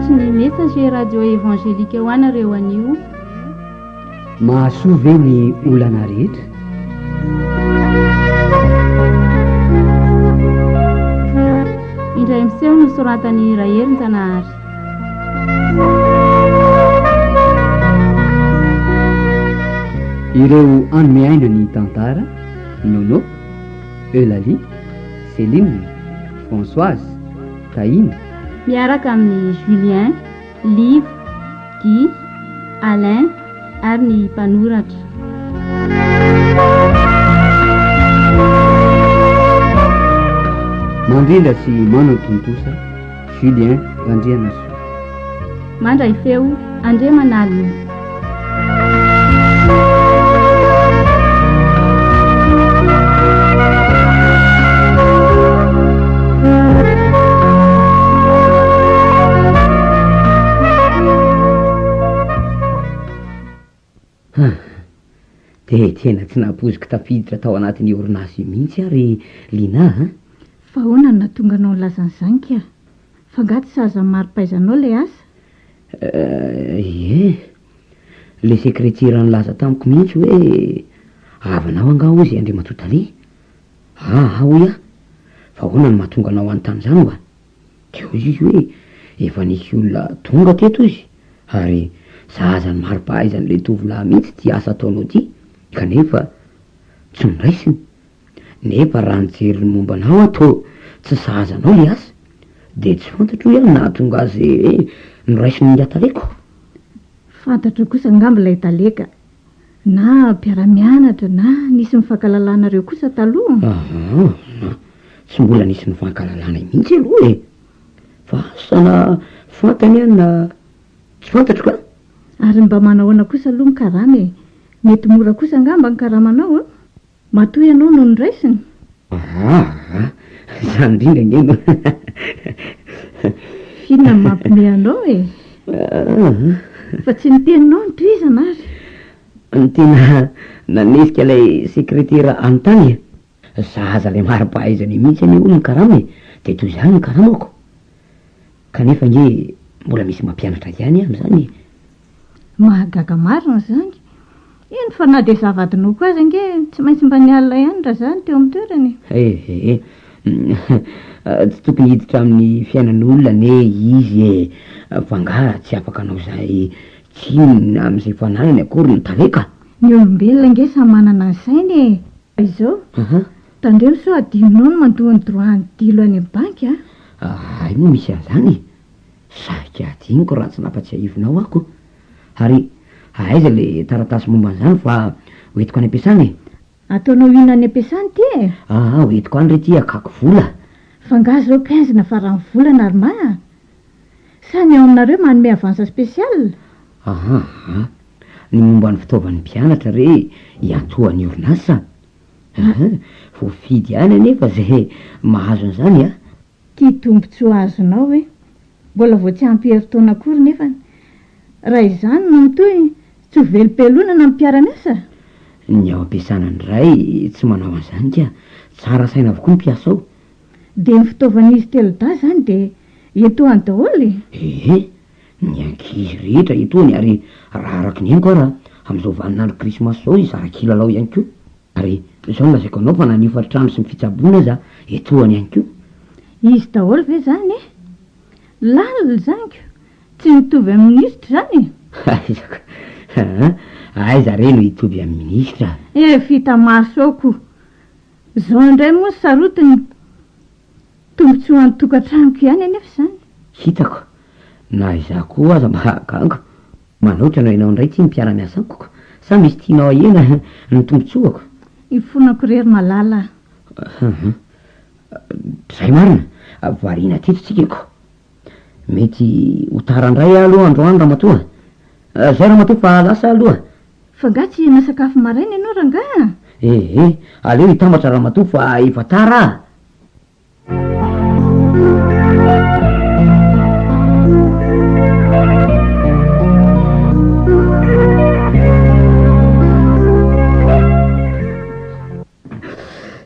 Mahafinaritra ny messager radio évangélique ho anareo anio. Mahasoa ve ny olana rehetra? Indray miseho no soratany Raherin-Janahary. Ireo anome aina ny tantara: Nono, Eulalie, Céline, Françoise, Taïne, miaraka amin'ny Julien, Liv, Guy, Alain ary ny mpanoratra. Mandrindra sy manao tontosa Julien Randrianasoa. Mandray feo André Manalina. De tena tsy napoziko tafiditra tao anatin'ny orinasy mihitsy ary Lina ha? Fa hoana no natonga anao lazan'izany ka? Fangaty saza mari-paizanao le asa? Ie, le sekretira nilaza tamiko mihitsy hoe avanao anga ozy Andriamatotalia. Hoy fa hoana no mahatonga anao anontany zany oa? Teo izy hoe efa nisy olona tonga teto izy ary zazany mari-pahaizan'le tovolahy mihitsy ty asa ataonao ty, kanefa tsy niraisiny. Nefa raha nijery ny momba anao atao tsy sahazanao le asa, de tsy fantatro hoe nahatonga azy niraisiny ny ataleko. Fantatro kosa angamba ilay taleka, na mpiara-mianatra na nisy mifankalalana reo kosa taloha. Tsy mbola nisy mifankalalana mihitsy aloha fa sana fantany na tsy fantatro ka. Ary mba manahoana kosa aloha mikaramy, mety mora kosa angamba ny karamanao matoy ianao no niraisiny. Zany indrindra ngeno. Finona mampime anao fa tsy niteninao ny toizana ary. Ny tena nanesika ilay sekretera anontany zaza le mari-pahaizany mihitsy any olo ny karama de toy zany ny karamako, kanefa nge mbola misy mampianatra ihany am'zany. Mahagaga marina zany. Eny fa na de zavadinao koa aza nge tsy maintsy mba nialina ihany raha zany teo amin'ny toerany. Tsy tokony hiditra amin'ny fiainan'olona ne izy fanga tsy afaka anao zay tsiny am'izay fananany akory ny taleka. Ny olombelona nge samy manana ny sainy izao. Tandremo so adinonao no mandoa ny droit ny dilo any amin'ny banky Ay moa misy an'izany. Saika adiniko raha tsy nampatsiahivinao ako. Ary aiza le taratasy momba an'izany fa hoentiko any am-piasany. Ataonao ino any am-piasany ty hoentiko any re ty akako vola. Fanga zao 15 na farany volana ary ma. Sany ao aminareo manome avansa spesial. Ny momba ny fitaovan'ny mpianatra re iatoan'ny orinasa. Voafidy ihany anefa zay mahazo an'izany Ty tombontsoa azonao mbola vao tsy ampy herintaona akory nefa. Raha izany no mitoy tsy ho velom-pelonana amin'ny mpiara-miasa. Ny ao am-piasana ndray tsy manao an'izany ka tsara saina avokoa ny mpiasa ao. De ny fitaovan'izy telo-da zany de etoany daholo. Ny ankizy rehetra etony ary raha araky ny hainko raha am'izao vaninandro krismasy zao izy ara-kilalao ihany koa. Ary zao nolazaiko anao fa nanifatra-trano sy ny fitsaboana za etoany ihany koa. Izy daholo ve zany lalina zany ko tsy mitovy amin'ny ministra zany. Aiza reno hitovy amin'ny ministra. Vita maso aoko zao indray moa sarotiny tombotsoan'ny tokantranoko ihany anefa zany. Hitako na iza koa aza mahagaga manoatra anao ianao indray ty ny mpiara-miasa amiko sa misy tianao ahena ny tombotsoako. Ifonako rery malala. Zay marina variana teto tsikako. Mety ho tara indray aloha androany Ramatoa. Zay Ramatoa fa lasa aloha. Fangatsy na sakafo maraina ianao ranga. Aleo hitambatra Ramatoa fa efa tara.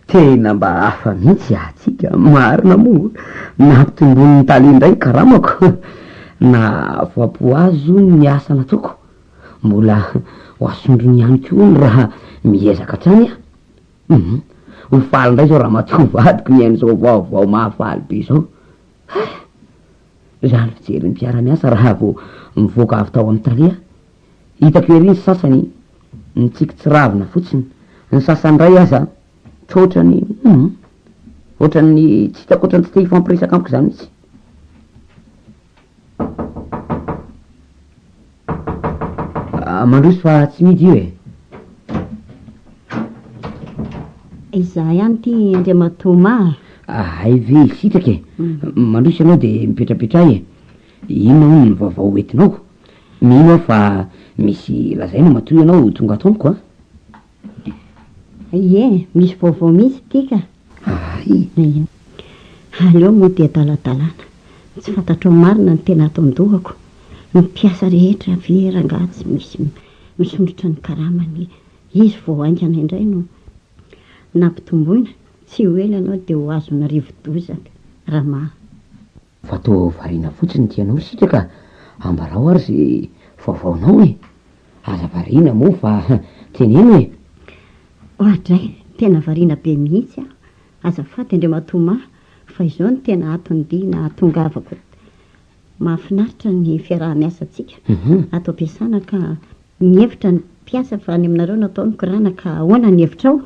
Tena mba hafa mihitsy atsika marina moa. Nampitombony ny taly indray karamako. na voapo azo ny asa nataoko mbola ho asondrony ihany koa ny raha miezaka hatrany a hofaly indray zao raha matovadiko ny ain'izao vaovao mahafaly be zao zany fijery ny mpiara-miasa raha vo mivoaka avy tao amin'ny talia hitako ery ny sasany nitsika tsy ravina fotsiny ny sasany ray aza tsotrany ohatrany tsy hitako ohatrany tsy te hifampiresaka amiko zany mitsy mandroso fa tsy midy io izaho ihany ty Andriamatoma ay ve sitrake mandroso ianao de mipetrapetrahy ino no ny vaovao entinao mino fa misy lazaina matoy ianao tonga atomiko ie misy vaovao misy tika ay aleo moa dia daladalana tsy fantatro marina ny tena atondohako ny mpiasa rehetra verangatsy misy misondrotra ny karamany izy vao aingana indray no nampitomboina tsy ho ela ianao dia ho azona rivodozaka raha ma fa to variana fotsiny tianao sitraka ambarao ary ze vaovaonao aza variana moa fa teneno ohatray tena variana be mihitsy azafady Andriamatoma fa izao ny tena atondiana atongavako mahafinaritra ny fiaraha-miasa atsika ato ampiasana ka mihevitra ny mpiasa fa any aminareo natao ny korana ka ahoana ny hevitrao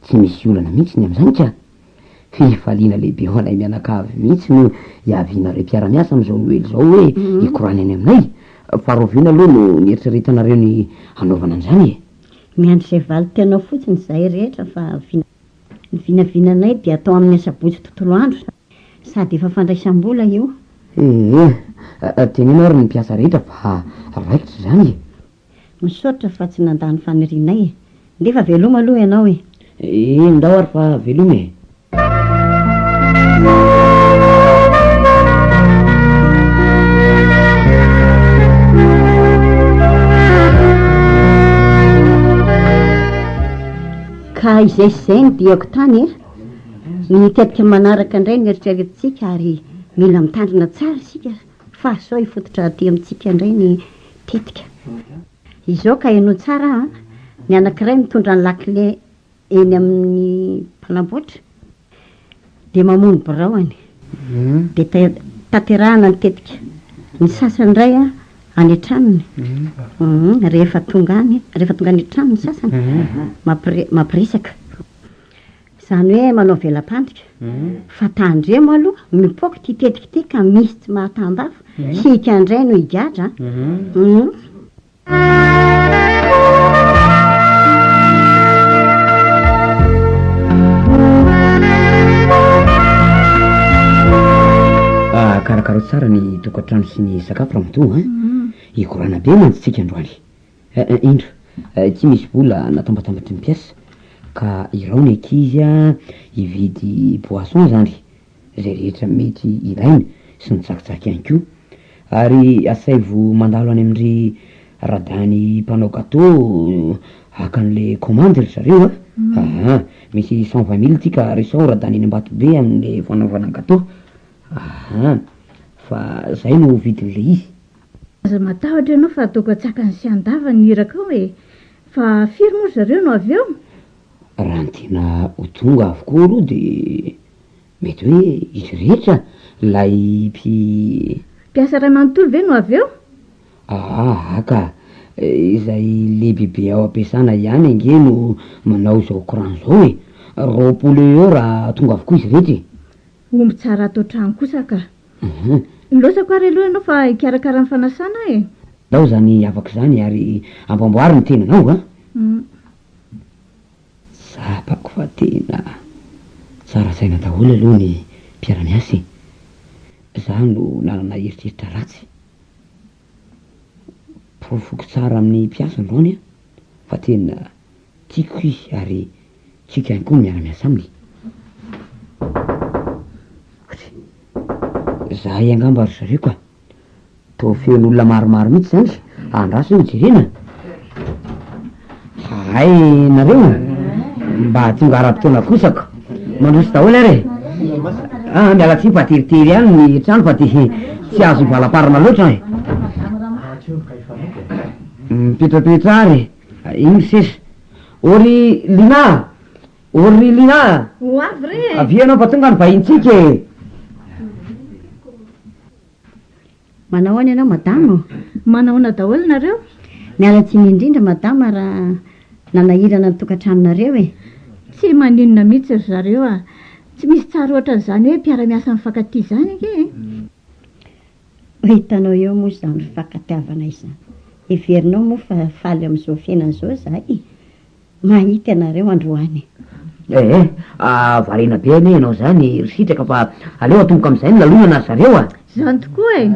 tsy misy olana mihitsy ny am'izany ka fifaliana lehibe ho anay mianakavy mihitsy no iavianareo mpiara-miasa am'izao noely zao hoe ikorany any aminay fa roviana aloha no nieritreretanareo ny hanaovana an'izany miandry izay valy tianao fotsiny zahay rehetra fa ny vinavinanay dia atao amin'ny asabotsy tontolo andro sady efa fandraisam-bola io teneno ary ny mpiasa rehetra fa raikitra zany misaotra fa tsy nandany fanirinay nefa veloma aloha ianao ndao ary fa veloma ka izay zay ny diako tany nitetika manaraka indray ny eritreretintsika ary mila mitandrina tsara sika fa sao hifototra aty amintsika indray ny tetika izao ka eno tsara ny anankiray mitondra ny lakile eny amin'ny mpanamboatra de mamono biraoany de taterahana ny tetika ny sasany indray any an-tranony rehefa tonga any an-trano ny sasany mampiresaka zany hoe manao velam-pandrika fa tandremo aloha mipoaka ty tetika ty ka misy tsy mahatandafo hika indray no higadra karakaro tsara ny tokantrano sy ny sakafo raha mito ikorana be manjitsika androany indro tsy misy vola natambatambatry ny mpiasa ka irao ny ankizy hividy boisson zany zay rehetra mety ilainy sy ny tsakitsaky ihany koa ary asaivo mandalo any amindry radany mpanao gâteau hakan'le commande ry zareo misy 120 000 ty ka resao radany eny ambato be amin'le fanaovana gâteau fa zay no vidin'le izy aza matahotra ianao fa ataoko atsakany sy andava ny iraka ao fa firy moa zareo no avy eo raha ny tena ho tonga avokoa aloha de mety hoe izy rehetra lay mpiasa ray manontolo ve no avy eo ka izay lehibibe ao ampiasana ihany ange no manao zao courant zao roapolo eo raha tonga avokoa izy rehetra omby tsara atao trano kosa ka losako ary aloha ianao fa hikarakara ny fanasana dao zany afaka zany ary ambamboary ny tenanao zapako fa tena tsara saina daholo aloha ny mpiara-miasa za no nanana eritreritra ratsy profoko tsara amin'ny mpiasa androany fa tena tiako izy ary tsika ihany koa miara-miasa aminy za iangamba ry zareo ka to feon'olona maromaro mihitsy zany andraso io jerena ay nareo mba tonga ara-potoana kosako mandroso daholo ary miala tsy mpateritery any ny trano fa de tsy azo ivalaparana loatra e. Mipetrapetra ary iny sesa ory lina ho avy re avianao fa tonga ny vahintsika e. Manao any ianao madamo? manaona daholo nareo? Miala tsiny indrindra madama raha nanahirana ny tokantranonareo e. Tsy maninona mihitsy ry zareo a, tsy misy tsara ohatran'izany hoe mpiara-miasa mifankatia zany ake e. Hitanao eo moa izany fifankatiavana izany. Heverinao moa fa faly amin'izao fiainan'izao zahay. Mahita ianareo androany. Varena be ane ianao zany ry sitraka fa aleo atomboka amin'izay ny lalonana zareo a. Zany tokoa e.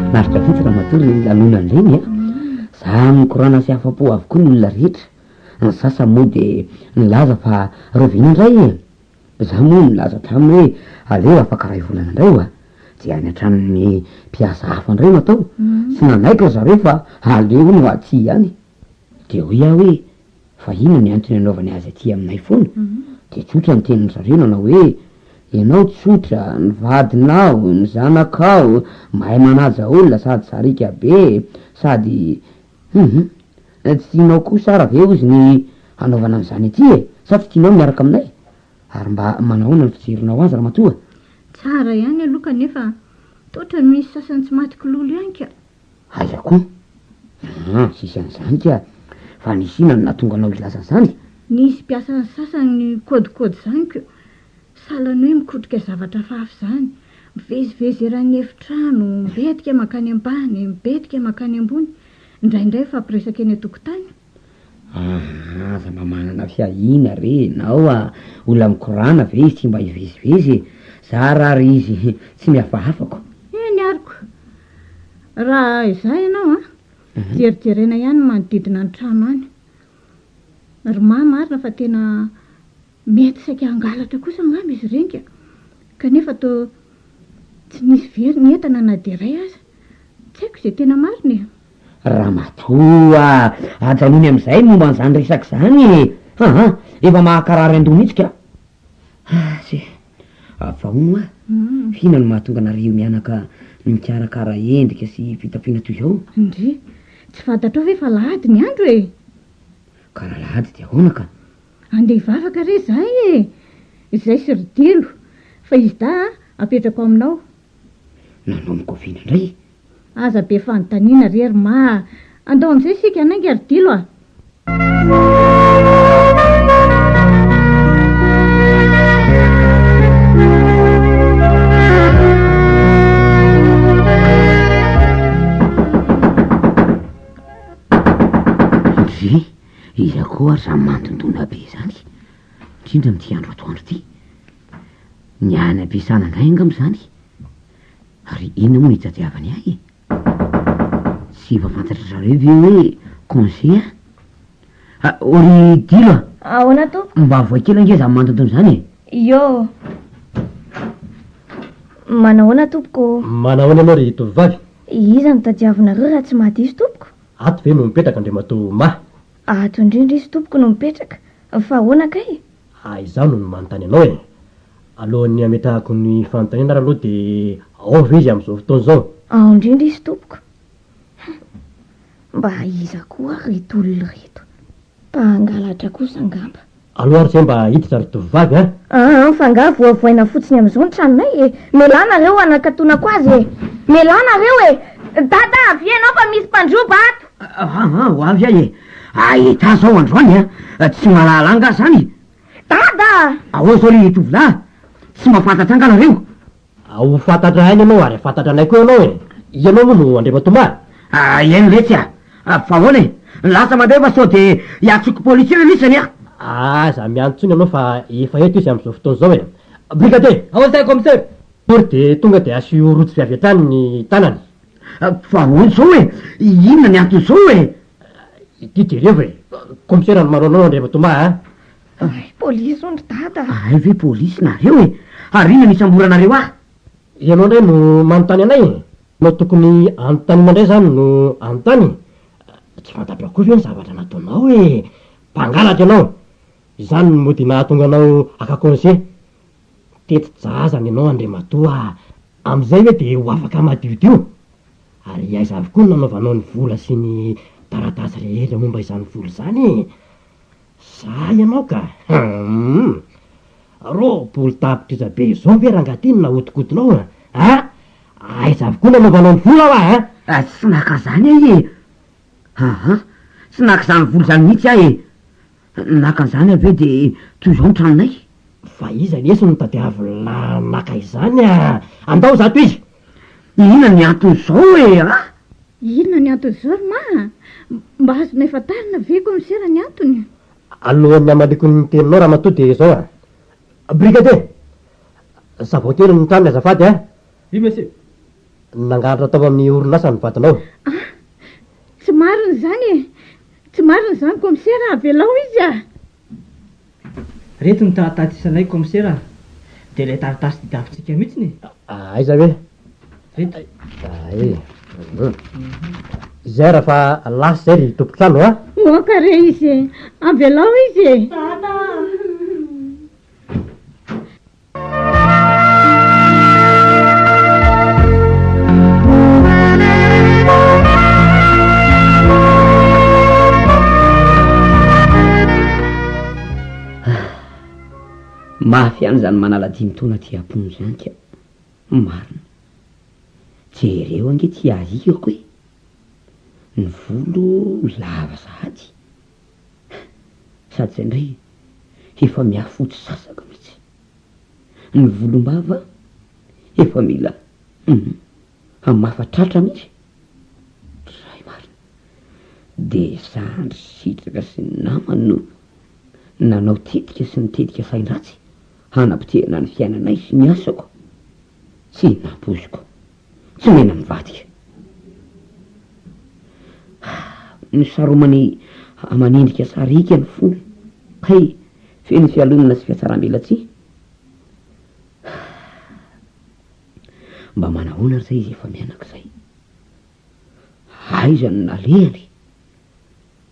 Naritra fitsy raha matory ny lalonany reny a. Za mikorana sy afa-po avokoa ny olona rehetra. Ny sasa moa de nilaza fa rovina indray e. Za moa nilaza taminy hoe aleo afaka ray volana indray a. De any an-tranon'ny mpiasa hafa indray no atao. Sy nanaika zareo fa aleo no aty ihany. De hoy aho hoe fa ino ny antony anaovany azy aty aminay foana. De tsotra ny tenin zareo nanao hoe ianao tsotra, ny vadinao, ny zanakao, mahay manaja olona sady sarika be, sady tsy tianao koa sara ve ozy ny hanaovana an'izany aty e, sa tsy tianao miaraka aminay? Ary mba manahoana ny fijerinao azy raha matoa? Tsara ihany aloha kanefa totra misy sasany tsy maty kololo ihany ka. Aiza koa? Sisy an'izany ka, fa nisy inona no nahatonga anao ilaza an'izany? Nisy mpiasa sasany kodikody zany ko. Salany hoe mikotrika zavatra fafy zany, mivezivezy eran'ny efitrano, mibetika makany ambany, mibetika makany ambony, indraindray fampiresaka eny an-tokotany. Aza mba manana fiahina re nao a, olona mikorana ve izy tsy mba hivezivezy, za raha izy tsy miafahafako. Eny ariko, raha izay ianao a, jerijerena ihany manodidina ny trano any. Ry marina fa tena mety saika hangalatra kosa ngamba izy renka, kanefa to tsy nisy very ny entana na de ray aza. Tsy haiko izay tena marina e. Raha matoa ajanony amin'izay momba an'izany resaka zany. Efa mahakarary an-doha mihitsy ka. Fa ono a, fina no mahatonga nareo mianaka mikarakara endrika sy fitafiana toy izao? Ndry, tsy fantatrao ve fa lahady ny andro e. Karaha lahady de ahoana ka? Andeha hivavaka re zay e. Izay sy ridilo, fa izy da apetrako aminao. Nanao mikoviana indray? Aza be fanontaniana rery ma. Andao amin'izay sika anainga ridilo a. Ndry, iza koa ary samy mantondona be zany. Indrindra n'ity andro atoandro ity. Ny any am-piasana indray angamba zany. Ary inona moa nitadiavany ahy? Tsy fantatra zareo ve hoe congé a? Ory dilo a? Ahoana tompoko? Mba voakely ange za mantondona zany e. Yo. Manahoana tompoko? Manahoana ianao ry tovovavy? Iza no tadiavinareo raha tsy mahadiso tompoko? Ato ve no mipetraka Andriamatoa ma? Ato indrindra izy tompoko no mipetraka. Fa ahoana kay? Izaho no manontany anao e. Alohan'ny ametrahako ny fanontaniana raha aloha de ao ve izy amin'izao fotoana izao? Ao indrindra izy tompoko. Mba iza koa reto olona reto. Mpangalatra kosa angamba. Aloha ary zay mba hiditra ry tovovavy a? Fa nga voavoaina fotsiny amin'izao ny tranonay e. Melana reo anakatonako azy e. Melana reo e. Dada avy ianao fa misy mpandroba ato. Ho avy ahy e. Ahita zao androany a, tsy mahalala anga zany. Dada! Ahoa zao ry tovolahy, tsy mahafantatra anga nareo? Ao fantatra hainy ianao ary fantatra anay koa ianao e. Ianao moa no Andriamatoa ma? Eny letsy a, fa ahoana e, lasa mandeha fa sao de hiatsoko polisie lisany a. Aza miantsony ianao fa efa eto izy amin'izao fotoana izao e. Brigadier, Aoazay commissaire. Por de tonga de asio rojo vy avy hatrany ny tanany. Fa ahoana zao e, inona ny antony zao e? Ity jereo e, commissaire no manao anao Andriamatoa ma a? Polisy ondry dada. Ay ve polisy nareo e, ary inona misy amboranareo ah? Ianao indray no manontany anay e. no tokony anontany mandray zany no anontany. Tsy fantatra akory hoe ny zavatra nataonao hoe mpangalatra ianao, izany no mody nahatonga anao aka-conseil. Tety jazany ianao Andriamatoa, am'izay hoe de ho afaka madiodio. Ary aiza avokoa no nanaovanao ny vola sy ny taratasy rehetra momba izany vola izany. Za ianao ka roapolo tapitrisa be izao ve rangatiny na hotikotinao a? Aiza avokoa no nanaovanao ny vola aho a? Tsy naka zany e. Tsy naka zany vola zany mihitsy ahy e. Naka an'izany avy eo de toy izao ny tranonay. Fa iza lesy no tadiavy naka izany a? Andao za to izy. Inona ny antony zao e a? Inona ny antony zao ma? Mba azonay fatarina ve komisera ny antony? Alohan'ny amaliko ny teninao raha matoa de zao a. Brigadier, saboteur ny trano azafady a? Oui monsieur. Nangalatra tao amin'ny orinasa ny vatanao. Tsy marina zany e. Tsy marina zany komisera, avelao izy a. Reto ny taratasy komisera. De ilay taratasy didavintsika mihitsiny. Aiza ve? Reto. Izay raha fa lasa zay ry tompotrano a? Kare izy, avelao izy. Mafy any zany manala 5 taona ty ampony zany ka. Marina. Jereo ange ty ahikako e. Ny volo lava sahady. Sady zay ndray efa miafotsy sasaka mihitsy. Ny volombava efa mila mafatratra mihitsy. Ray marina. De sandry sitraka sy ny namany no nanao tetika sy ny tetika sain-dratsy hanapitehana ny fiainanay sy ny asako. Tsy nampoziko. Tsy mena mivadika. Ny saromany amanendrika sarika ny fony. Hay, feno fialonana sy fiatsaram-belatsy. Mba manahoana zay izy efa mianak'izay. Aizany nalehany.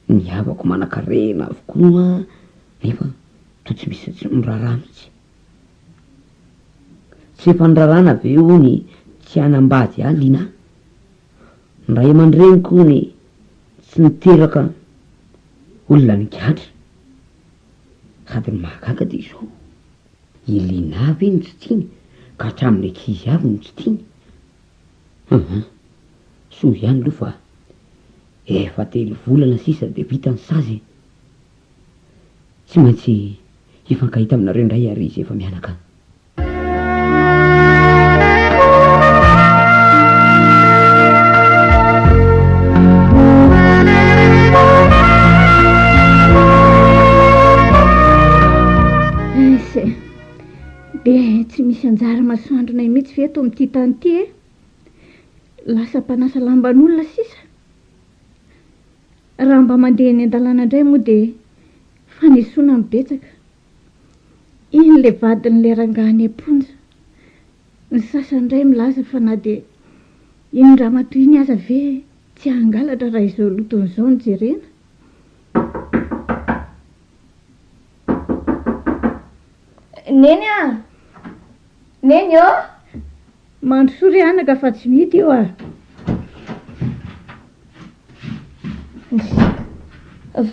Ny havako manakarena avokoa nefa to tsy misy tsy mirarah mihitsy. Tsy efa nirarana avy eo ny tsy hanambady alina. Ny ray aman-dreniko ny tsy niteraka olona ny gadra. Sady ny mahagaga de izao. Ilina avy ny tsy tiany ka hatramin'ny ankizy avy ny tsy tiany. Soa ihany aloha fa efa 3 volana sisa de vita ny sazy. Tsy maintsy hifankahita aminareo indray ary izy efa mianaka. De tsy misy anjara masoandronay mihitsy ve eto amin'ity tany ity e. Lasa mpanasa lamban'olona sisa. Raha mba mandeha ny an-dalana indray moa de fanesoana mibetsaka. Iny le vadin'le rangahany amponja. Ny sasany indray milaza fa na de iny raha matoy iny aza ve tsy hangalatra raha izao loton'izao ny jerena. Neny a? Neny o? Mandrosory anaka fa tsy mity eo a.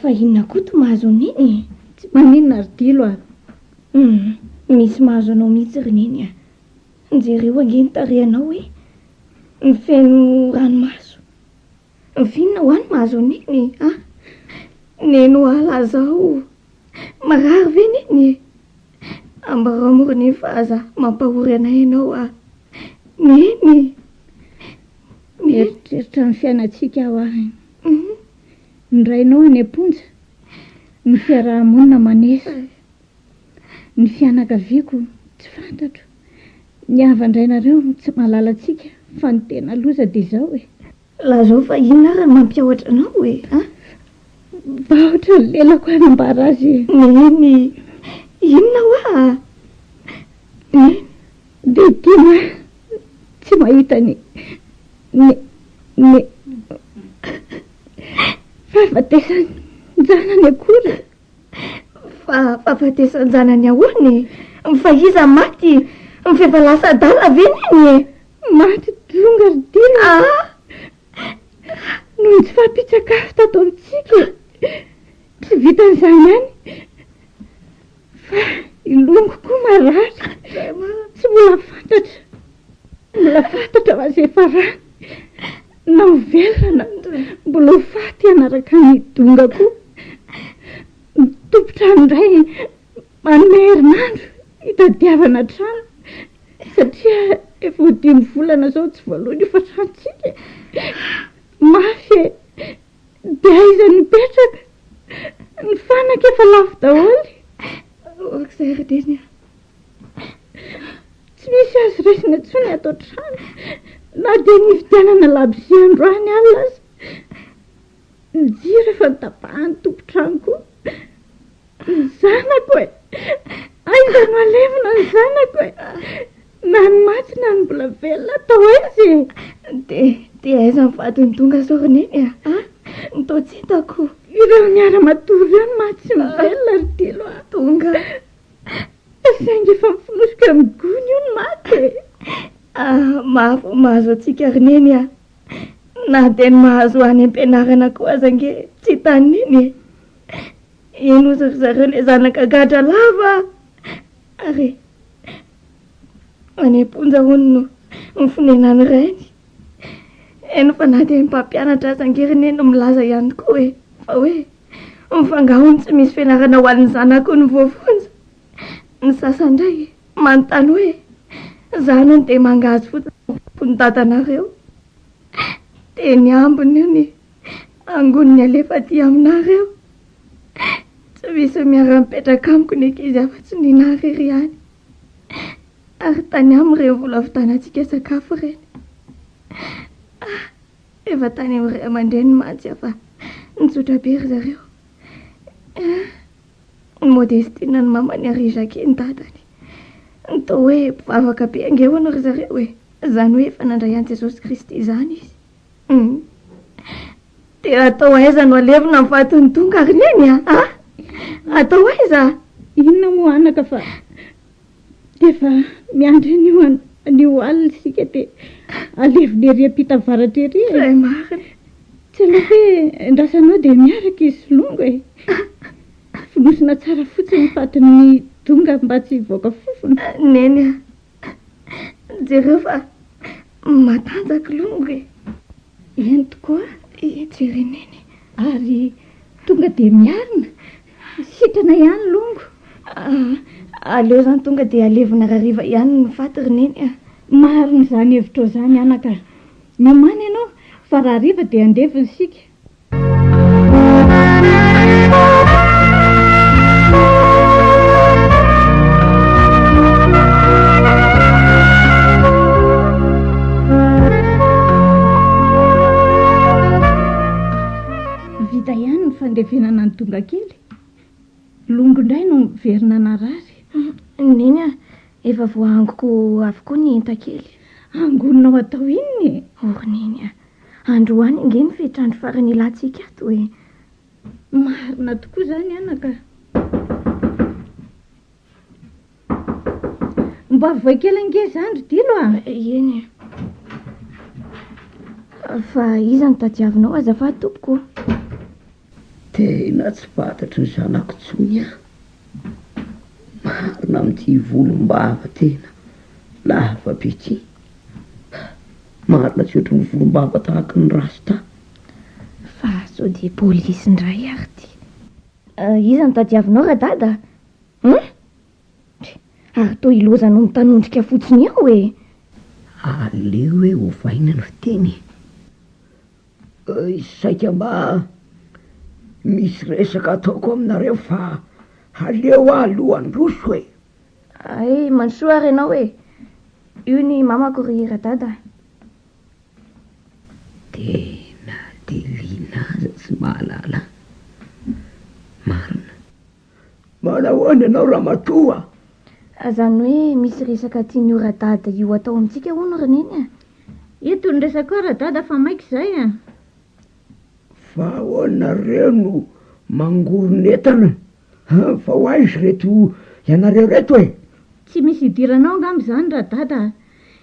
Fa inona koa to mahazo neny? Tsy maninona ry dilo a. Misy mahazo anao mihitsy ry neny a. Jereo ange ny tarehanao hoe ny feno ranomaso. Vinona ho any mahazo neny a? Neny ho ala zao. Marary ve neny? Ambaramoro ny fahaza mampahory anay ianao a. Neny. Mieritreritra ny fiainatsika aho ahy. Ny rainao any amponja. Ny fiarahamonina manesa. Ny fianakaviako tsy fantatro. Ny havandrainareo tsy malalatsika fa ny tena loza de zao e. Lazao fa inona ary mampiahoatra anao e? Bahotra ny lelako hanambara azy. Neny. Inona hoa? De tima tsy mahita ny ny fahafatesan-janany akory fahafatesan-janany ahoany fa iza maty mifefa lasa dala veniny maty donga ry dina noho tsy fampitsakafo tato amitsika tsy vitan'izany ihany fa ilongo koa marary tsy mbola fantatra fa zay farany na ho velona mbola ho faty anaraka ny donga koa tompotrano indray manome herinandro hitadiavana trano satria efa ho 5 volana zao tsy voalohany ifatrantsika mafy dia aiza nipetraka ny fanaka efa lafo daholy okizay redeny tsy misy azo raisina ntsony atao trano na dia nividianana labozia androany alina azy nijiro efa nitapahany tompotrano koa ny zanako e aiza no alevina ny zanako e na ny maty na ny mbola velona atao aizy dia aiza mivadiny donga zao reneny nitaotsitako ireo miara-matory eo ny maty sy mivelona ry dilo donga saingy efa mifinosika migony io ny maty mahazo atsika reneny na dia ny mahazo any am-pianarana koa aza nge tsy taniny ino ozy ry zareo le zanaka gadra lava ary any am-ponja hony no mifonenany rainy eno fa na dia mpampianatra aza nge reneny no milaza ihany koa hoe fa hoe mifangahony tsy misy fianarana ho an'ny zanako ny voafonja ny sasandray manontany hoe zanany dia mangazy fotsiny dadanareo dia ny ambiny io ny angoniny alefa ty aminareo tsy misy miara-mipetraka amiko ny ankizy afa-tsy ninahrery ihany ary tany amin'ireny vola vitanantsika sakafo ireny efa tany amin'ray aman-dreny mantsy afa nitsotra be ry zareo ny Modestina ny mamany ary Jacques ny dadany nitao hoe mpivavaka be ange hono ry zareo hoe zany hoe efa nandray an'i Jesosy Kristy izany izy dia atao aiza no alevina mifatiny donga ary neny atao aiza inona moa anaka fa efa miandry nio alina isika dia alevilery ampita varatra ery zay marina tsy aloha hoe ndrasanao dia miaraka izy longo e finosina tsara fotsiny fatiny donga mba tsy voaka fofona neny jereo fa matanjaka longo e eny tokoa jereneny ary tonga dia miarina sitrana ihany longo aleo zany tonga dia alevina rariva ihany ny faty reneny marina zany hevitra zany anaka nomana ianao fa raha riva dia andevina sika vita ihany ny fandevenana ny donga kely longo indray no miverina narary neny efa voahangoko avokoa ny entan-kely angononao atao inony orineny androany nge ny fehitrandro farany ilantsika ato hoe marina tokoa zany anaka mba voakely ange zany ry dilo eny fa iza ny tadiavinao aza fa tompoko tena tsy fantatry ny zanako tsony marina amin'ity volom-bava tena lava be ty marina tsy ohatry ny volom-bava tahaka ny rasta fa so dia polisy ndray ary ty iza ny tadiavinao raha dada ary to ilozanao mitanondrika fotsiny ao e aleo hoe hovaina ny fiteny saika mba misy resaka ataoko aminareo fa aleo alohan'ny roso e ay mansoa ary ianao e io ny mamako ry radada tena delina aza tsy mahalala marina manahoana ianao raha matoa zany hoe misy resaka tian'io radada io atao amintsika hono reneny eto ny resaka ara-dada fa maika izay a. fa hoanareo no mangoronetana fa ho aizy reto ianareo reto e. Tsy misy idiranao angamy izany ra-dada,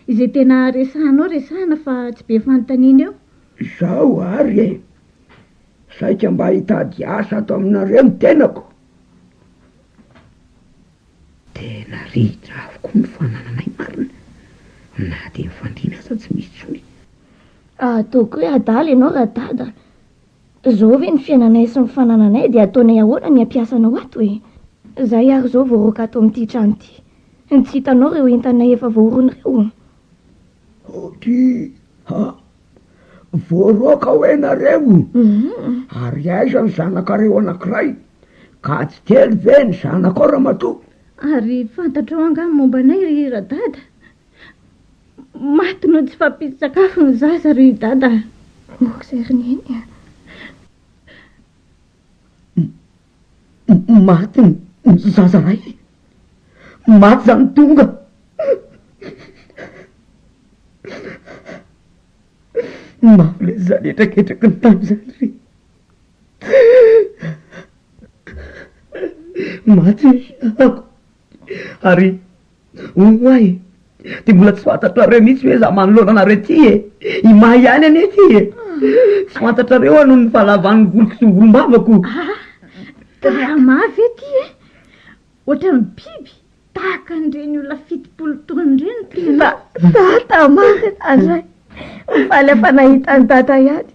izay tena resahanao resahana fa tsy be fanontaniana eo. Zao ary e, saika mba hitady asa ato aminareo ny tenako. Tena ritra avokoa ny fanananay marina, na de mifandrina sa tsy misy tsony. Ataoko hoe adaly ianao ra-dada. Zao ve ny fiainanay sy ny fanananay dia ataonay ahoana ny ampiasanao ato e. Zay ary zao voaroaka ato amin'ity trano ity. Tsy hitanao ireo entanay efa voarony ireo. Oty voaroaka hoe nareo. Ary aiza ny zanakareo anankiray, ka tsy telo ve ny zanako ramatoa. Ary fantatrao angamy mombanay ra-dada, maty no tsy fampisy-sakafo ny zaza ry dada. Izay rineny a. Maty ny zaza ray, maty zany tonga. Mafy le zany etraketraky ny tany zany ry. Maty ako ary oay de mbola tsy fantatrareo mihitsy hoe za manolona anareo ty e, i mahay ihany ane ty e. Tsy fantatrareo anoho ny fahalavan'ny voloko sy ny volombavako. Raha mavy ety e, ohatra ny biby tahaka an'ireny olona fitopolo taona ireny tena. Tata mary azay, mifaly afa nahita ny tata ihany.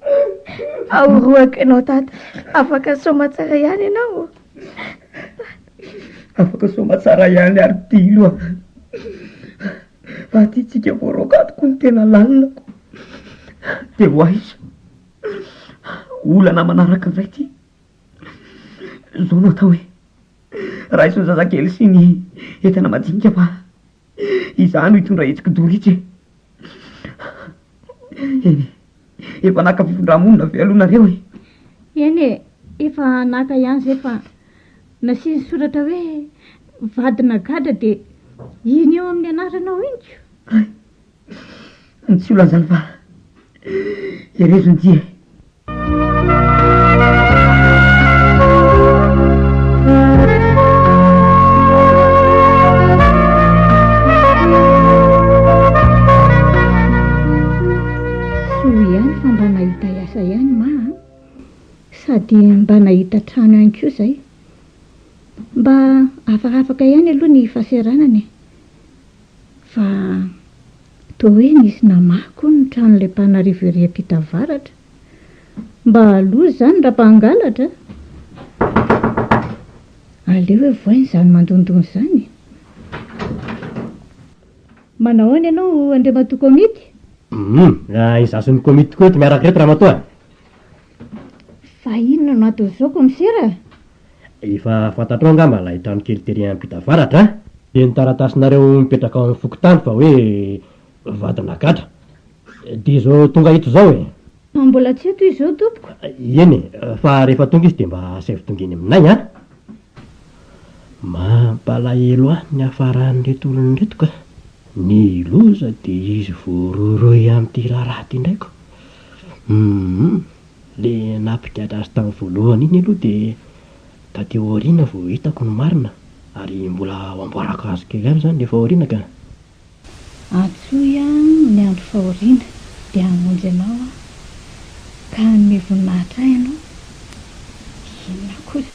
Ahoroako ianao tata, afaka soma tsara ihany ianao. Afaka soma tsara ihany ary tilo a. Fa ty tsika voarokatoko ny tena lalinako. De ho aiza olana manaraka an'izay ty, zao no atao hoe raha isy ny zazakely sy ny entana madinika fa izany ho hitondra hetsika doritsy e. Efa naka fifondra-monina ve alohanareo e? Eny e, efa naka ihany zay fa nasiany soratra hoe vadina gadra de iny eo amin'ny anaranao intsy. Tsy olan'izany fa erezony ty e. Sady mba nahita trano ihany koa zay, mba afaka ihany aloha ny fahaseranany. Fa toa hoe nisy namako ny trano le mpanarivo ery ampita varatra, mba aloha zany raha mpangalatra. Aleo hoe voainy zany mandondony zany. Manao any ianao Andriamatoa komity? Izason'ny komity koa eto miaraka reto ramatoa. Fa inona no atao zao komisera? Efa fantatrao angamba ilay trano kely tery ampita varatra. De ny taratasinareo mipetraka ao amin'ny fokotany fa hoe vadina gadra. De zao tonga ito zao e. Mbola tsy eto izy zao tompoko. Eny fa rehefa tonga izy de mba saivo tongeny aminay a. Mampalahelo ahy ny hafaran'reto olona reto ka. Ny loza de izy voaroroy amin'ity raharaty indraiko. Le nampikatra azy tamin'ny voalohany iny aloha de taty aoriana vao hitako ny marina, ary mbola amboarako azy kely aby zany rehefa aoriana ka. Antsoya ny andro faoriana de hamonjy anao a, ka mivonahitra ahy ianao. Inona kosa?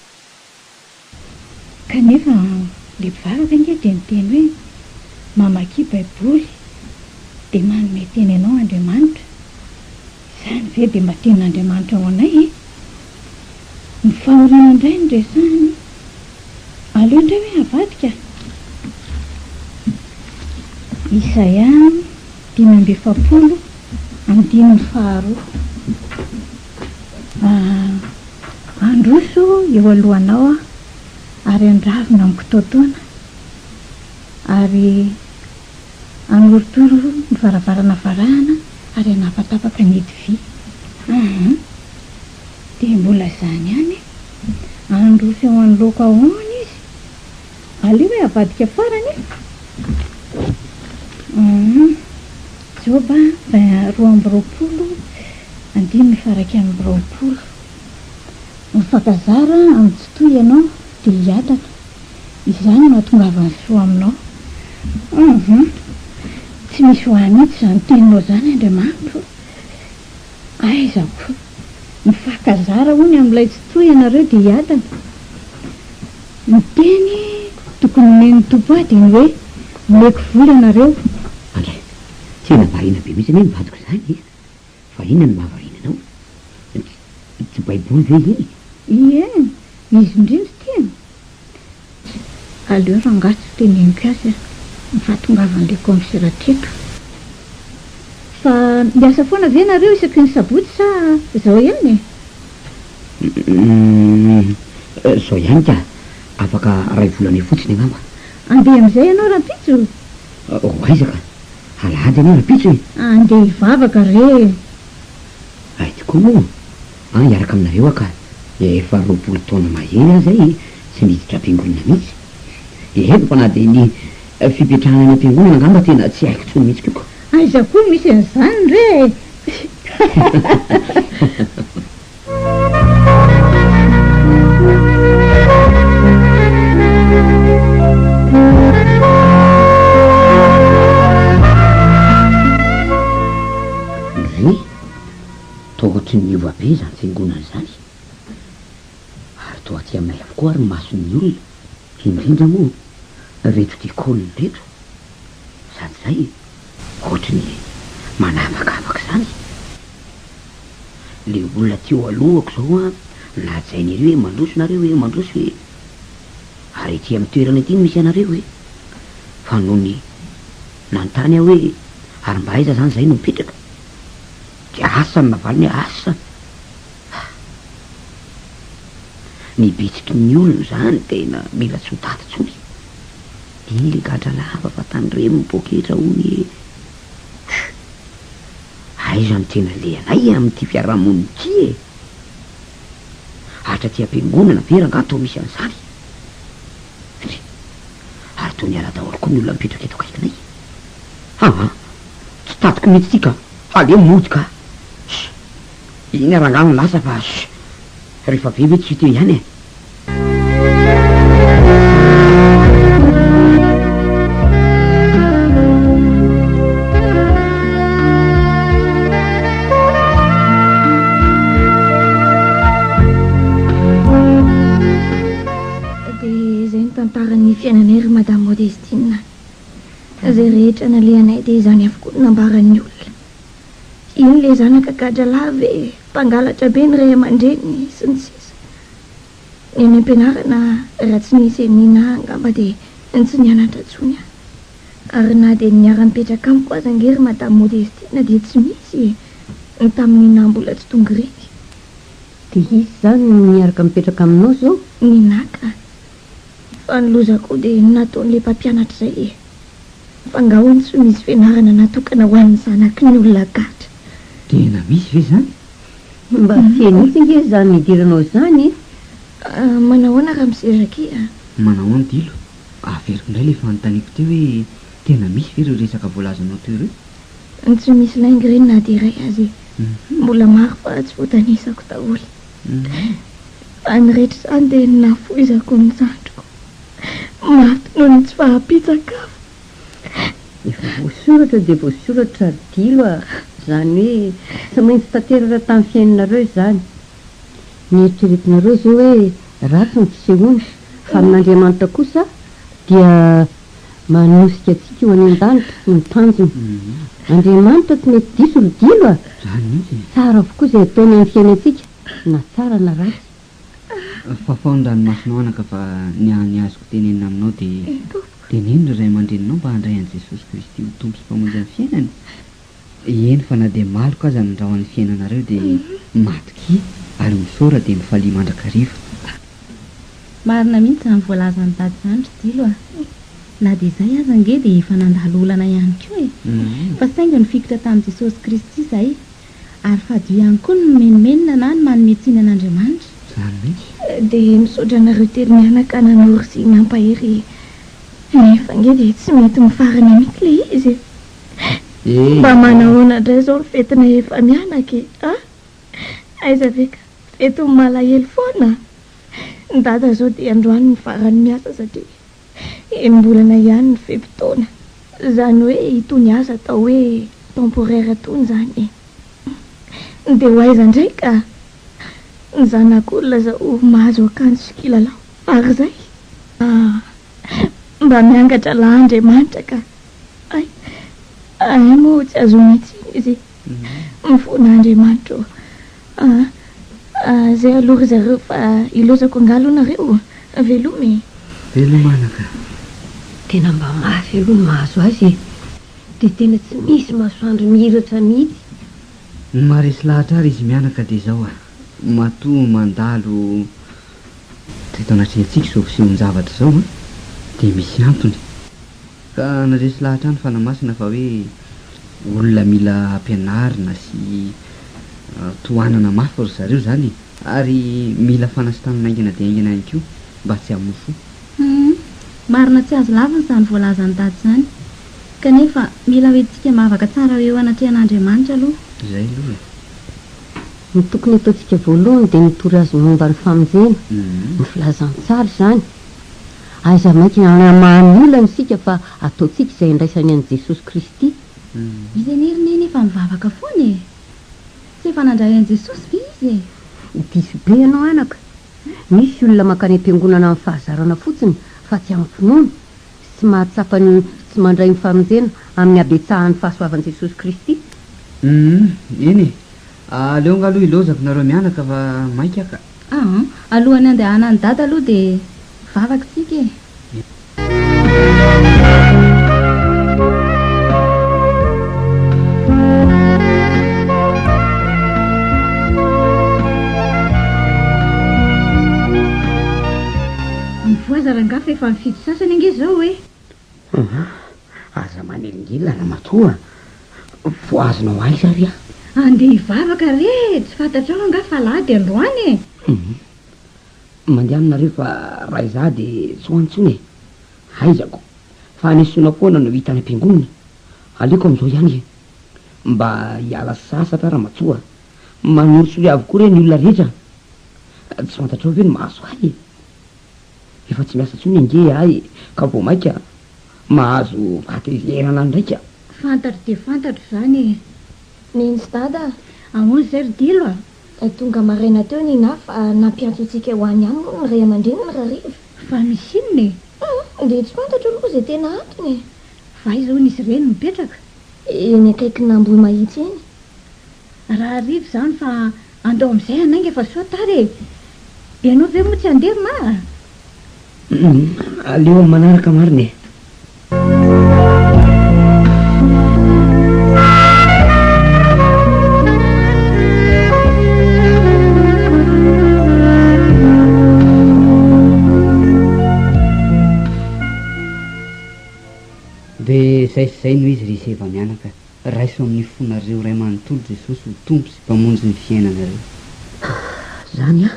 Kanefa le mpivaraka nge de niteny hoe mamaky baiboly de manome teny anao Andriamanitra. Zany ve de mba tenin'Andriamanitra ao anay e? Ny fahoriana indray ny resahany. Aleo indray hoe avadika. Isaia 5:12. Androso eo alohanao ary andravina amin'ny kitotoana, ary anorotoro ny varavarana varahana ary anapatapaka ny hety vy. De mbola zany ihany androso eo anoloko ahoana izy. Aleo hoe avadika farany. Tsy joba roa amby roapolo andimy mifaraka amby roapolo mifankazara amin'ny tsotoy ianao dia hiatana izany mahatongavany soa aminao tsy misy hoanitsy zany teninao zany Andriamanitra aizako mifankazara hony amin'ilay tsotoy ianareo dia hiatana ny teny tokony neny tompo ahy dia ny hoe meko vola ianareo andray tena varina be mihitsy anie mivadiko zany fa inona ny mahavarina anao tsy baiboly ve iny ie izy indrindra tena aleo rangatsy teneniko azy mifahatongavan'ilay komisera teto fa miasa foana ve nareo isaky ny sabotsy sa zao ihany zao ihany ka afaka ray volana fotsiny angamba andeha amin'izay ianao rapitso aizaka alady anao rapitso andeha hivavaka re ay tokoa moa hiaraka aminareo aka efa roapolo taona maheny ahy zay tsy miditra am-piangonana mihitsy efa na dia ny fipetrahana any am-piangonana angamba tena tsy haiko tsony mihitsy koko aiza koa misy an'izany re togatry ny miova be zany fiangonana zany ary toa aty aminay avokoa ary mason'ny olona indrindra moa reto diakolony reto sady zay ohatra ny manavakavaka zany le olona teo alohako zao najain'ireo hoe mandrosonareo hoe mandroso hoe ary ety amin'ny toerana ety ny misy anareo hoe fa noho ny nantany aho hoe ary mba aiza zany zay no mipetraka de asa ny navaliny asa ny bitsiky ny olona zany tena mila tsy ho taty tsony le gadra lava fa tany remy mipoketra hony aiza ny tena leanay amin'ity fiarahamoniny ty hatra ty am-piangonana veranga atao misy an'izany ary toa niala daholo koa ny olona mipetraka eto akaikinay tsy tatiko mihitsy tika aleo motika iny arangano lasa fa rehefa be ve tsy teo ihany fiainanay ry madame Modestine zay rehetra nalehanay dia izany avokoa ny nambaran'ny olona iny le zanaka gadra lava mpangalatra be ny ray aman-dreny sy ny sisa ny any am-pianarana raha tsy nisy nina angamba dia tsy nianatra tsony ary na dia niara-mipetraka amiko aza angery madame Modestine dia tsy misy ny tamin'ny nambola tsy tonga reny dia izy zany miaraka mipetraka aminao zao ninaka fa nylozako dia nataon'le mpampianatra zay fangahoany tsy misy fianarana natokana ho an'ny zanaky ny olona gatra tena misy ve zany mba fianitsy nge zany nidiranao zany manahoana raha miseraki manahoany dilo averiko indray le fanontaniako teo hoe tena misy ve reo resaka voalazanao teo ireo tsy misy laingy reny na dia iray azy mbola maro fa tsy voatanisako daholo fa ny rehetra zany dia nafoizako ny zandriko maty noho ny tsy fahampitsakavo efa voasoratra dia voasoratra dilo zany hoe tsy maintsy tanteraka tamin'ny fiainanareo zany nieritreretinareo zao hoe ratsy ny fisehoana fa n'Andriamanitra kosa dia manosika atsika eo any an-danitra sy ny tanjony Andriamanitra tsy mety diso ry dilo zany mihitsy tsara avokoa izay ataony amin'ny fiainantsika na tsara na ratsy fa faondranomasonao anaka fa ny azoko tenenina aminao dia tenenina ray aman-dreninao mba handray an'i Jesosy Kristy ho tompo sy mpamonjy ny fiainany eny fa na dia maloko aza ny ndraho an'ny fiainanareo dia matoky ary misora dia mifalia mandrakariva marina mihitsy zany voalazany dady zandry dilo na dia izay aza nge dia efa nandalo olana ihany koa fa sainga ny fikitra tamin'i Jesosy Kristy izay ary fady ihany koa ny menomenina na ny manometsina an'Andriamanitra zany mihitsy dia misaodra nareo telo mianaka nanory sy nampahery nefa nge dia tsy mety mifarana mihitsy le izy mba manahoana ndray zao fetina efa mianaka aiza veka fety ny malahelo foana ny dada zao dia androany mivarany miasa satria mbolana ihany ny fepitaona zany hoe itony asa atao hoe temporaire tony zany dia ho aiza ndraika ny zanak'olona zao mahazo akanjo sy kilalao ary zay mba miangatra lahandriamanitra ka ay moa tsy azo mitsiny izy mifona andriamanitra zay aloha zareo fa ilozako angalonareo velomy velomanaka tena mba mafy aloha ny mahazo azy dia tena tsy misy masoandro mihiratra mihitsy maresy lahatra ary izy mianaka dia zao matoa mandalo teto anatrehantsika zao fisehoan-javatra zao dia misy antony ka naresy lahatra any fanamasina fa hoe olona mila ampianarina sy tohanana mafy ry zareo zany ary mila fanasitanana aingana dia aingana ihany koa mba tsy hamofo marina tsy azo laviny izany voalazany dady zany kanefa mila hoentsika mahavaka tsara eo anatrehan'andriamanitra aloha zay aloha ny tokony ataontsika voalohany dia nitory azy momba ny famonjena ny filazantsara zany aiza mainky anamahany olana isika fa ataontsika izay indraisany an' Jesosy Kristy izy nerineny efa mivavaka foany tsy efa nandray an' Jesosy ve izy diso be ianao anaka misy olona mankany am-piangonana amin'ny fahazarana fotsiny fa tsy amin'ny finoana sy mahatsapany tsy mandray ny famonjena amin'ny abetsahan'ny fahasoavan'i Jesosy Kristy eny aleonga aloha ilozako nareo mianaka fa mainka aka alohany andehana ny dada aloha dia vavaka tsika mivoazarangafa efa mifidy sasany ange zao hoe aza manelingila na matoa voazonao aiza ary andeha hivavaka re tsy fantatrao anga fa lady androany mandeha aminareo fa raha iza dia tsy hoantsony aizako fa anesoana foana no hitany am-piangonana aleoko amin'izao ihany mba hiala sasatra raha matsoa manorotsole avokoa re ny olona rehetra tsy fantatrao ve no mahazo ay efa tsy miasa tsony nge ay ka vo maika mahazo vatezerana ndraika fantatro dia fantatro zany ninsy dada ahoana zay ry dilo tonga maraina teo nina fa nampiantsontsika ho any any moa ny ray aman-dreny ny rariva fa misy inony dia tsy fantatro aloha zay tena antony fa izao nisy reny mipetraka eny akaiky namboy mahitsy eny raha arivo zany fa andao amin'izay anainga efa soa tary ianao ve moa tsy andeha ma aleo manaraka mariny dia zay noho izy riseva mianaka raiso amin'ny fonareo ray manontolo Jesosy ho tompo sy mpamonjy ny fiainanareo zany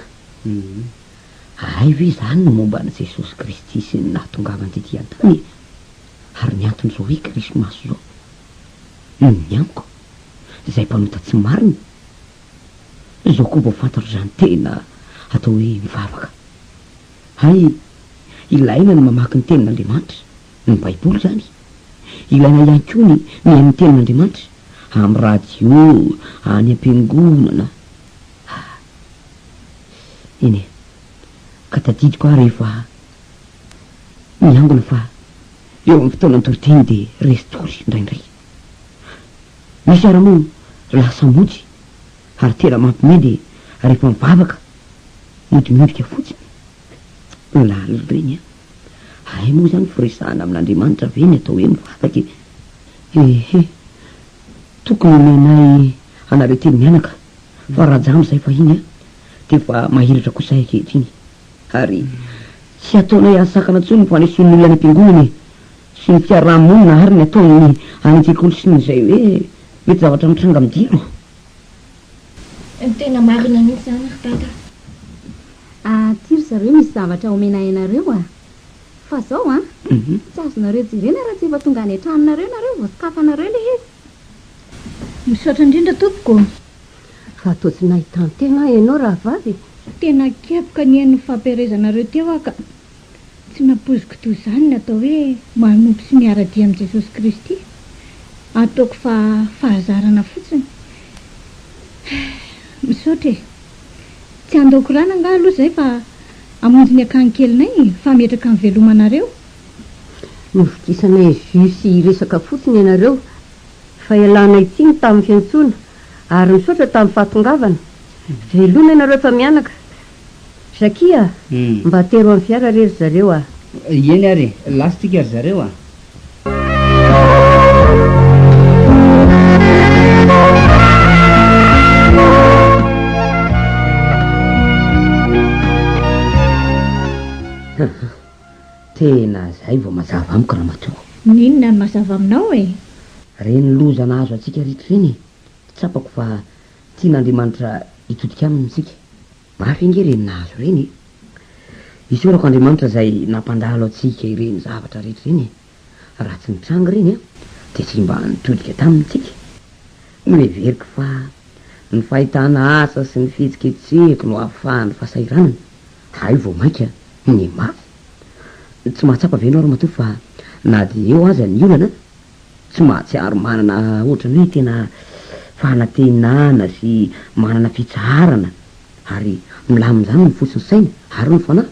ay ve zany no momba ny Jesosy Kristy sy ny nahatongavany tyty an-tany ary ny antony zao hoe krismasy zao ny amiko zay mpanota tsy mariny zao koa mba fantaro zany tena atao hoe mivavaka hay ilaina ny mamaky ny tenin'Andriamanitra ny baiboly zany ilaina ihany koa ny amin'ny tenin'Andriamanitra amin'ny radio any am-piangonana eny ka tadidiko aho rehefa miangona fa eo amin'ny fotoana antoroteny dia restory indraindray misy ara moa lasa mody ary tena mampime dia rehefa mivavaka mody miodika fotsiny laliny reny ay moa zany firesahana amin'Andriamanitra ve ny atao hoe mivavaka ehe tokony menay anareo teny mianaka fa raha jamo zay fa iny dia fa mahiratra kosa akehitriny ary tsy ataonay ansakana ntsony fa aneson'ny olona any am-piangonana sy ny fiarahamonina ary ny ataony anetsekoly sy nyzay hoe mety zavatra mitranga midiro tena marina mihitsy zany ry dada tiry zareo misy zavatra omenay anareo fa zao tsy azonareo jerena raha tsy efa tonga any an-tranonareo nareo voasikafanareo le izy misaotra indrindra tompoko. fa ataotsy nahitantena ianao raha vavy. Tena kepoka ny hain'ny fampiarezanareo teo aho ka tsy nampoziko toy izany ny atao hoe manompo sy miara-dia amin'i Jesosy Kristy. Ataoko fa fahazarana fotsiny. Misaotra e. Tsy andaoko rano anga aloha izay fa amonjy ny akany kelinay fa metraka ny velomanareo. Novokisanay jusy resaka fotsiny ianareo fa ialana itsiny tamin'ny fiantsona ary misaotra tamin'ny fahatongavana. Velona ianareo fa mianaka. Zakia, mba tero amin'ny fiara rery zareo a. Eny ary, lasitsika ry zareo a. Tena zay vao mazava amiko raha matoa. Ninona ny mazava aminao e? Reny lozana azo atsika rehetra reny. Tsapako fa tian'Andriamanitra hitodika aminy tsika. Mafy inge reny nahazo reny. Isorako Andriamanitra izay nampandalo atsika ireny zavatra rehetra reny. Raha tsy nitranga reny dia tsy mba nitodika tamintsika. Miveriko fa ny fahitana asa sy ny fihetsiketsehiko no ahafahany fahasahiranana. Hay vao mainka ny mafy. Tsy mahatsapa ve ianao ramatoa fa na dia eo aza ny olana tsy mahatsiaro manana ohatrany hoe tena fanantenana sy manana fitsarana ary milamina izany ny fosiny saina ary ny fanahy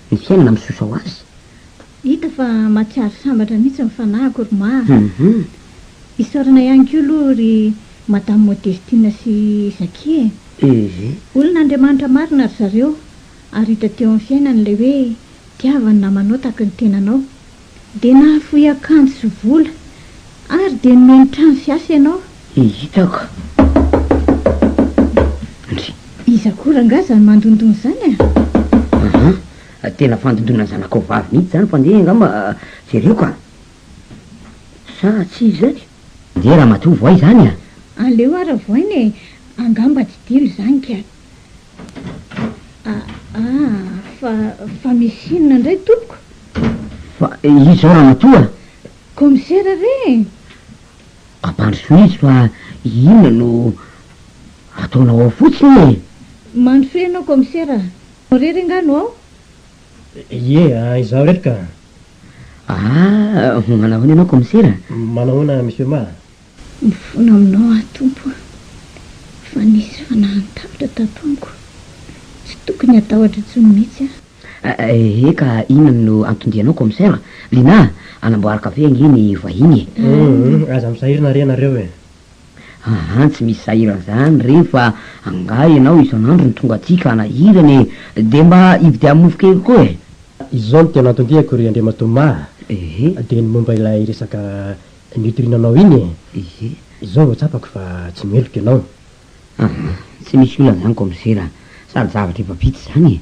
ny fiainana misosa ho azy. Hita fa mahatsiaro sambatra mihitsy ny fanahiko ry maha. Isaorana ihany koa aloha ry Madame Modestine sy Zakia. Olona Andriamanitra marina ry zareo ary hita teo amin'ny fiainany ilay hoe tiavany namanao tahaka ny tenanao. Dia nahafohy akanjo sy vola ary dia nomeny trano sy asa ianao. Hitako. Iza koa ranga zany mandondona izany a? Tena fandondona zanako vavy mihitsy zany fa ndeha angamba jereo ka. Sa tsy izany? Ndeha raha matoa voay zany a? Aleo ara voainy angamba tsy dilo izany ka. Fa misy inona indray tompoko? Fa izao raha matoa? Komisera re. Ampandrosoa izy fa inona no ataonao ao fotsiny e? Mandrosoa ianao komisera. Rery angano ao? Ie, izaho rehetra ka. Manahoana ianao komisera? Manahoana monsieur Ma? Mifona aminao aho tompo. Fa nisy fanahantavitra tatomiko. Tsy tokony atahotra intsony mihitsy a. Eka inona no antondianao komisera? Lina, anamboara kafe angeny vahiny. Aza misahirana re nareo e. Tsy misy sahirana zany re fa anga ianao isan'andro ny tonga atsika anahirany dia mba hividy amin'ny mofo kely koa e. Izao no tena antondihako ry Andriamatoma. Dia ny momba ilay resaka nitrinanao iny e. Izao vao tsapako fa tsy meloka ianao. Tsy misy olana zany komisera sady zavatra efa vita zany e.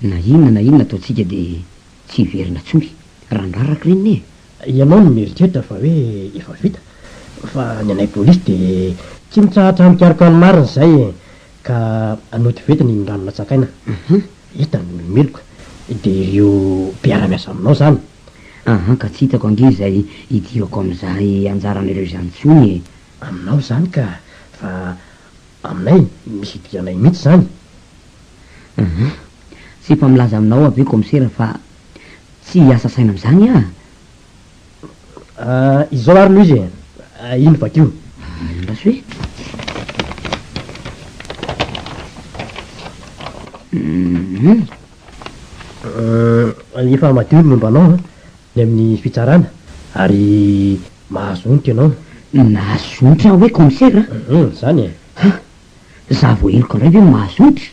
Na inona ataontsika dia tsy hiverina tsony raha ndraraka reny e. Ianao no mieritreritra fa hoe efa vita fa ny anay polisy dia tsy mitsahatra mikarika ny marina izay e. Ka anoty vetiny ny ranona tsakaina. Hita ny meloka dia ireo mpiara-miasa aminao zany. Ka tsy hitako ange izay hidirako amin'izay anjaran'ireo izany tsony e. Aminao zany ka fa aminay misy hidikanay mihitsy zany. Tsy efa milaza aminao avy eo komisera fa tsy hiasa saina amin'izany izao ary loha izy e. Ino vakio? Raso hoe efa madio ny momba anao ny amin'ny fitsarana ary mahazonitra ianao. Nahazonitra hoe komisera? Zany e. Za vao eloko indray ve mahazonitra?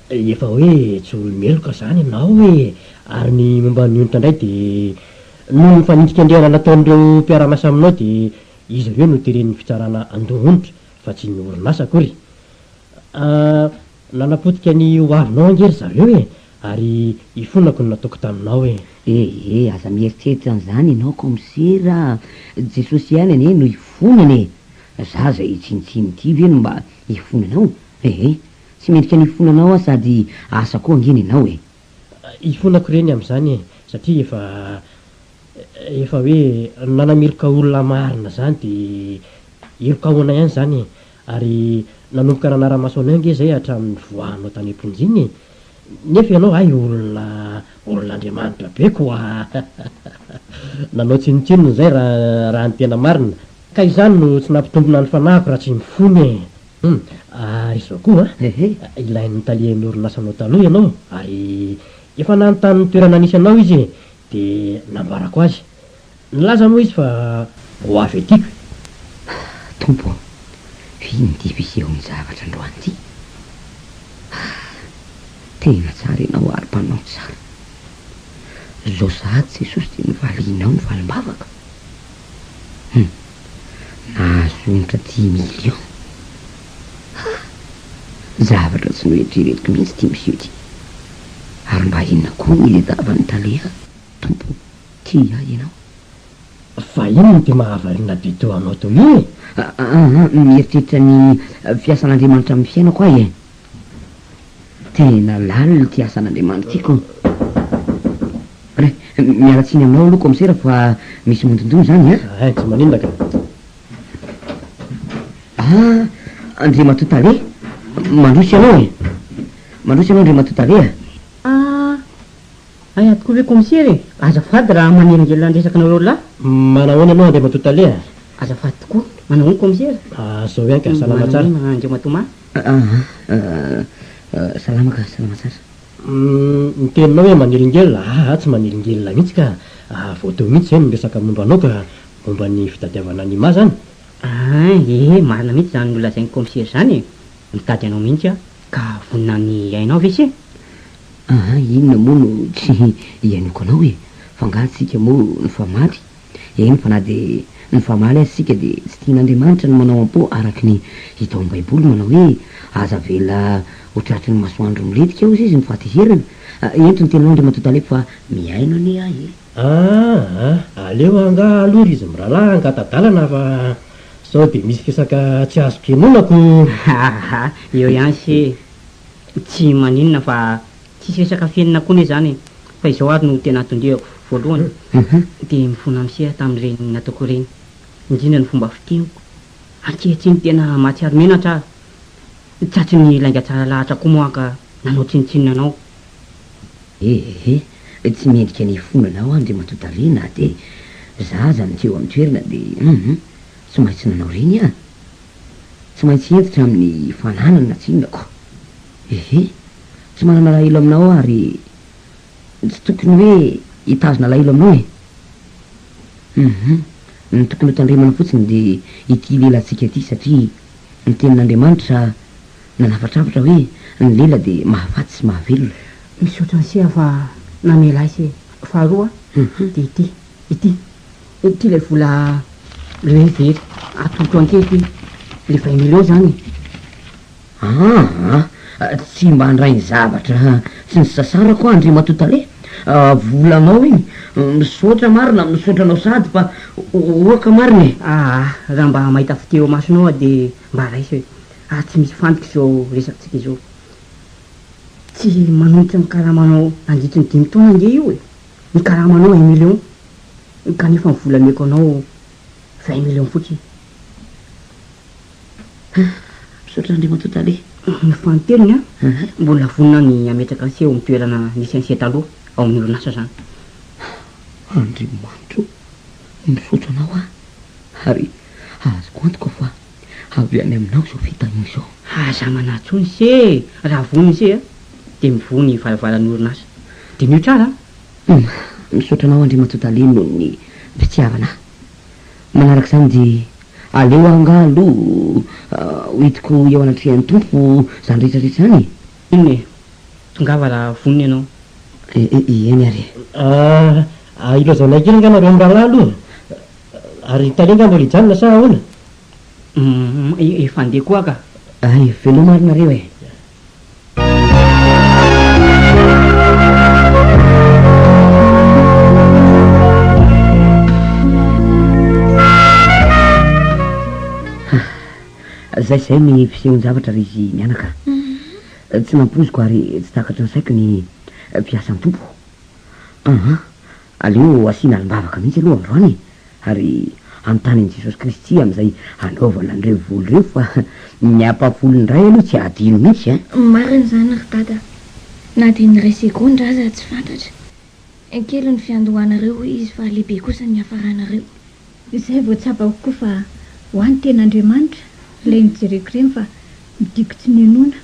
Efa hoe tsy olo-meloka zany ianao e. Ary ny momba ny onitra indray dia noho ny fanindrika andriana nataon'ireo mpiara-miasa aminao dia izy ireo no teren'ny fitsarana andoha-onitra fa tsy ny orinasa akory. Nanapotika ny hoavinao angery zareo e ary ifonako no nataoko taminao e. Aza mieritreritra an'izany ianao komisera. Jesosy ihany ane no ifonany e. Za zay tsinitsiny ty ve no mba ifonanao? Tsy mendrika ny ifonanao a sady asa koa angeny ianao e. Ifonako reny amin'izany e satria efa hoe nanameloka olona marina zany dia iroko ahoana ihany zany ary nanomboka ranaramasoana ange zay hatramin'ny voahanao tany amponjiny nefa ianao ay olon'andriamanitra be koa nanao tsinotsinony zay raha ny tena marina ka izany no tsy nampitombona ny fanahiko raha tsy mifony ary izao koa ilain'ny talian'ny orinasanao taloha ianao ary efa nanontany ny toerana nisy anao izy de nambarako azy nilaza moa izy fa ho avy etiako tompo indivizeo ny zavatra androany ty tena tsara ianao ary-panao tsara zao sady jesosy de nivalianao ny valimbavaka nahazonotra 10 million zavatra tsy noeritreretiko mihitsy ty monsieur ty ary mba inona koa iletavany taleha tompo ty ay ianao fa inony de mahavarina be teo anao teo iny mieritreritra ny fiasan'andriamanitra amin'ny fiainako ay tena lalina ty asan'andriamanitra tiako re miaratsiny aminao aloha komisera fa misy mondondony zany tsy maninona ka Andriamatotale mandrosy ianao mandrosy ianao Andriamatotale ay atoko hoe commissaire azafady raha maneringely andresakanareo lahy manahoana ianao Andriamatotale azafady tokoa manahoana commissaire zao ihany ka salama tsara Andriamatoma salama tsara ny teninao hoe maneringely tsy maneringely mihitsy ka vao teo mihitsy zay miresaka momba anao ka momba ny fitadiavana ny ma zany marina mihitsy zany nolazainy commissaire zany mitady anao mihitsy ka vonina ny ainao ve sy inona moa no tsy ianiko anao fa ngatsika moa ny famaly eny fa na de ny famaly azy sika de tsy tian'andriamanitra ny manao am-po araky ny hita ao am-baiboly manao hoe aza vela hotratry ny masoandro miletika ao izy ny fahatizerana ento ny tenanao Andriamatotale fa miaino ane ay aleo anga alory izy mirahalahy angatadalana fa sao de misy fisaka tsy azo kenonako eo ihany sy tsy maninona fa tsisy resaka fienina koa ne zany fa izao ary no tena tondrehako voalohany de mifona amisia tamin'ireny nataoko reny indrindra ny fomba fiteniko ankehitriny tena mahatsiaro menatra tsatry ny lainga tsara lahatra koa moa ka nanao tsinotsinona anao tsy mendrika ny fonanao Andriamatotale na de za zany teo amin'ny toerana de tsy maintsy nanao reny tsy maintsy entitra amin'ny fananana tsinako tsy manana lahilo aminao ary tsy tokony hoe hitazona lahilo aminao ny tokony ho tandremana fotsiny de ity lelantsika ty satria ny tenin'Andriamanitra nanafatrafatra hoe ny lela de mahafaty sy mahavelona misaotra nysia fa namela isy faharoa de ity le vola levery atotro ankety le 20 million zany tsy mba handrainy zavatra tsy ny sasara koa Andriamatotale volanao iny misaotra marina misaotranao sady fa oaka marina raha mba mahita fiteo masonao de mba raisy hoe tsy misy fantika zao resakytsika izao tsy manomitra ny karamanao nandritry ny 5 taona nge io ny karamanao 1 million kanefa mivolameko anao 20 million fotsiny misaotra Andriamatotale ny fanontelony mbola vonina ny ametraka ny seho mitoerana nisy an'se taloha ao amin'ny orinasa zany Andriamanitro misaotra anao ary azoko antoka fa avy any aminao zao fitahiny zao aza manatsony se raha voniny se de mivony varavaran'ny orinasa de mio tsara misaotra anao Andriamatotale noho ny fitiavana manaraka zany de aleo angalo hoitiko eo anatrehan'ny tompo zany rehetrarehetra zany iny tongava raha voniny ianao eny ary ilazanay kely nga nareo am'raha lahy aloha ary talenga mbola hijanona sa ahoana efa andeha koa ka velo marinareo zay ny fisehon-javatra ry izy mianaka tsy nampoziko ary tsy takatra ny saiko ny mpiasan'ny tompo aleo asiana alimbavaka mihitsy aloha androany ary anontanyn jesosy kristy am'izay anaovana an'ireo voly reo fa miampavolondray aloha tsy adino mihitsy mariny zany ry dada na di ny ray segondra aza tsy fantatra kely ny fiandohanareo hoe izy fa lehibe kosa ny hafaranareo izay voatsapa kokoa fa ho any ten'andriamanitra ilay nijereko reny fa midiko tsy nenona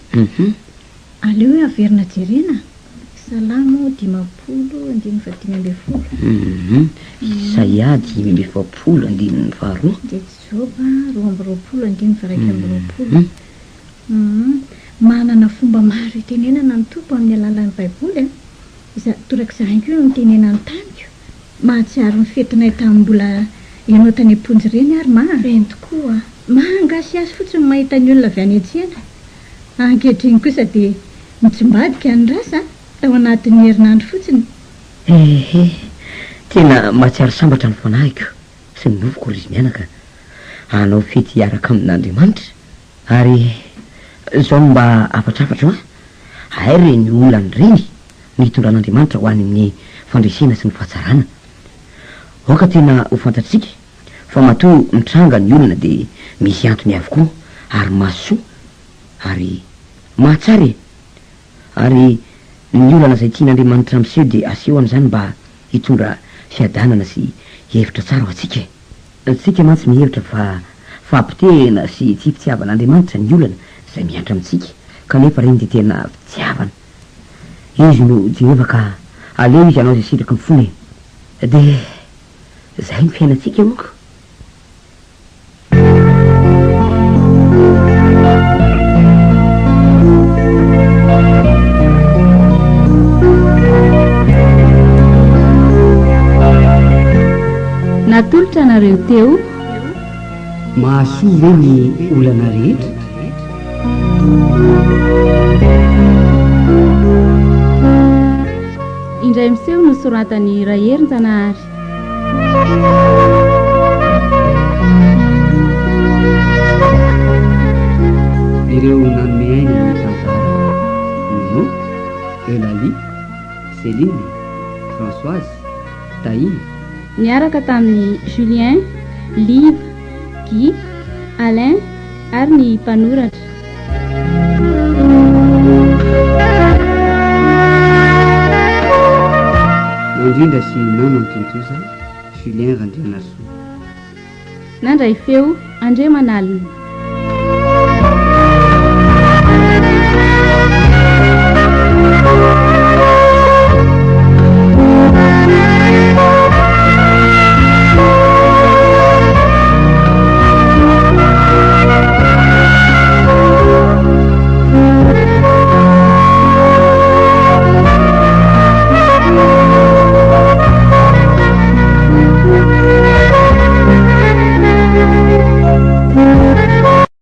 aleo hoe averina jerena salamo 5:5 Isaia 5:5 de Joba 2:20 manana fomba maro itenenana ny tompo amin'ny alalan'ny baiboly iza torak'izay ihany koa mitenenany tamiko mahatsiaro ny fetinay tamin'ny mbola ianao tany amponjy reny ary reny tokoa mangasy azy fotsiny mahita ny olona avy any an-tsena ankehitriny kosa dia mitsombadika ny rasa tao anatin'ny herinandro fotsiny tena mahatsiaro sambatra ny fanahiko sy ny novoko ry izy mianaka anao fety hiaraka amin'andriamanitra ary zao mba afatrafatra ay reny olany reny nitondran'andriamanitra ho any amin'ny fandresena sy ny fahatsarana oka tena ho fantatsika fa matoa mitranga ny olona dia misy antony avokoa ary masoa ary mahatsary ary ny olana izay tian'andriamanitra miseho dia aseho an'izany mba hitondra fiadanana sy hevitra tsara ho atsika tsika mantsy mihevitra fa fampitehana sy tsy fitiavan'andriamanitra ny olana izay miantra amintsika kanefa reny dia tena fitiavana izy no jehova ka aleo izy anao izay sitraky ny fony dia zay ny fiainantsika moko natolotra nareo teo mahasoa ve ny olana rehetra indray miseho no soratany Raherin-Janahary ireo nanome aina ny tantara Nono, Eulalie, Céline, Françoise, Taïna niaraka tamin'ny Julien, Liv, Guy, Alain ary ny mpanoratra nandrindra sy nano ny tontosa Julien Randrianasoa nandray feo Andre Manalina